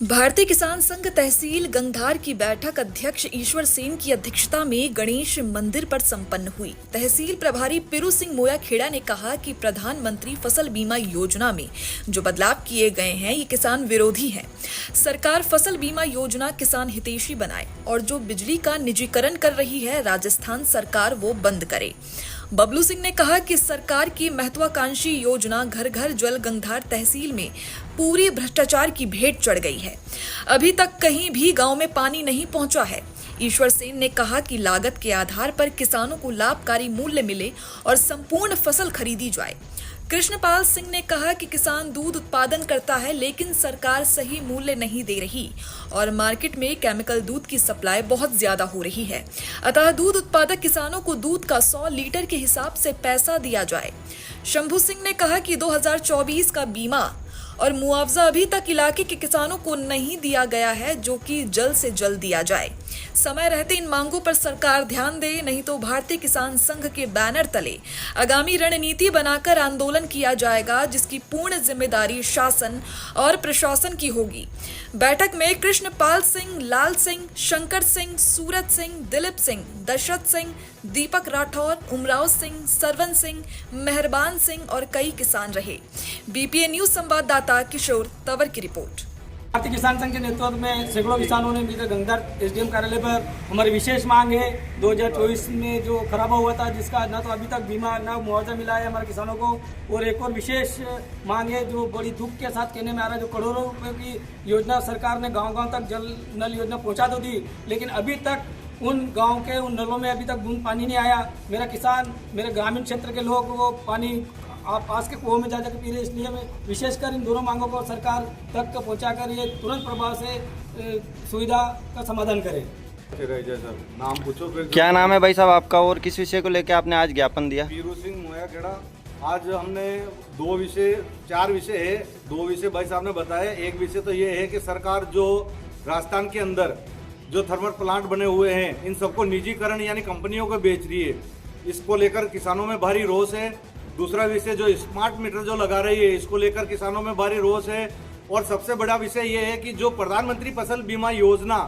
भारतीय किसान संघ तहसील गंगधार की बैठक अध्यक्ष ईश्वर सेन की अध्यक्षता में गणेश मंदिर पर संपन्न हुई। तहसील प्रभारी पिरू सिंह मोया खेड़ा ने कहा कि प्रधानमंत्री फसल बीमा योजना में जो बदलाव किए गए हैं ये किसान विरोधी हैं। सरकार फसल बीमा योजना किसान हितैषी बनाए और जो बिजली का निजीकरण कर रही है राजस्थान सरकार वो बंद करे। बबलू सिंह ने कहा कि सरकार की महत्वाकांक्षी योजना घर घर जल गंगधार तहसील में पूरी भ्रष्टाचार की भेंट चढ़ गई है। अभी तक कहीं भी गांव में पानी नहीं पहुंचा है। ईश्वर सेन ने कहा कि लागत के आधार पर किसानों को लाभकारी मूल्य मिले और संपूर्ण फसल खरीदी जाए। कृष्णपाल सिंह ने कहा कि किसान दूध उत्पादन करता है लेकिन सरकार सही मूल्य नहीं दे रही और मार्केट में केमिकल दूध की सप्लाई बहुत ज्यादा हो रही है। अतः दूध उत्पादक किसानों को दूध का 100 लीटर के हिसाब से पैसा दिया जाए। शंभू सिंह ने कहा कि 2024 का बीमा और मुआवजा अभी तक इलाके के किसानों को नहीं दिया गया है, जो कि जल्द से जल्द दिया जाए। समय रहते इन मांगों पर सरकार ध्यान दे, नहीं तो भारतीय किसान संघ के बैनर तले आगामी रणनीति बनाकर आंदोलन किया जाएगा, जिसकी पूर्ण जिम्मेदारी शासन और प्रशासन की होगी। बैठक में कृष्णपाल सिंह, लाल सिंह, शंकर सिंह, सूरज सिंह, दिलीप सिंह, दशरथ सिंह, दीपक राठौर, उमराव सिंह, सरवन सिंह, मेहरबान सिंह और कई किसान रहे। बीपीए न्यूज संवाददाता किशोर तंवर की रिपोर्ट। भारतीय किसान संघ के नेतृत्व में सैकड़ों किसानों ने मिलकर गंगधार एसडीएम कार्यालय पर हमारी विशेष मांग है 2024 में जो खराबा हुआ था, जिसका ना तो अभी तक बीमा ना मुआवजा मिला है हमारे किसानों को, और एक और विशेष मांग है जो बड़ी दुख के साथ कहने में आ रहा है, जो करोड़ों रुपए की योजना सरकार ने गाँव-गाँव तक जल नल योजना पहुँचा तो दी, लेकिन अभी तक उन गांव के उन नलों में अभी तक बूंद पानी नहीं आया। मेरा किसान, मेरे ग्रामीण क्षेत्र के लोग वो पानी आप पास के कुओं में जा जाकर पी रहे, इसलिए मैं विशेषकर इन दोनों मांगों को सरकार तक पहुंचाकर ये तुरंत प्रभाव से सुविधा का समाधान करे। नाम पूछो फिर। क्या नाम है भाई साहब आपका और किस विषय को लेकर आपने आज ज्ञापन दिया? पीरू सिंह मोया खेड़ा। आज हमने चार विषय है, दो विषय भाई साहब ने बताया। एक विषय तो ये है कि सरकार जो राजस्थान के अंदर जो थर्मल प्लांट बने हुए हैं इन सबको निजीकरण यानी कंपनियों को बेच रही है, इसको लेकर किसानों में भारी रोष है। दूसरा विषय जो स्मार्ट मीटर जो लगा रही है इसको लेकर किसानों में भारी रोष है। और सबसे बड़ा विषय ये है कि जो प्रधानमंत्री फसल बीमा योजना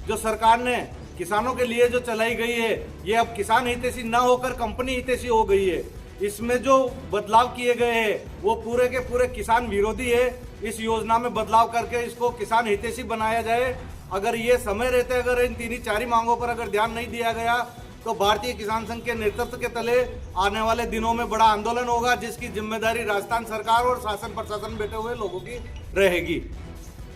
जो सरकार ने किसानों के लिए जो चलाई गई है ये अब किसान हितैषी न होकर कंपनी हितैषी हो गई है। इसमें जो बदलाव किए गए हैं वो पूरे के पूरे किसान विरोधी है। इस योजना में बदलाव करके इसको किसान हितैषी बनाया जाए। अगर ये समय रहते अगर इन तीन चार मांगों पर अगर ध्यान नहीं दिया गया तो भारतीय किसान संघ के नेतृत्व के तले आने वाले दिनों में बड़ा आंदोलन होगा, जिसकी जिम्मेदारी राजस्थान सरकार और शासन प्रशासन बैठे हुए लोगों की रहेगी।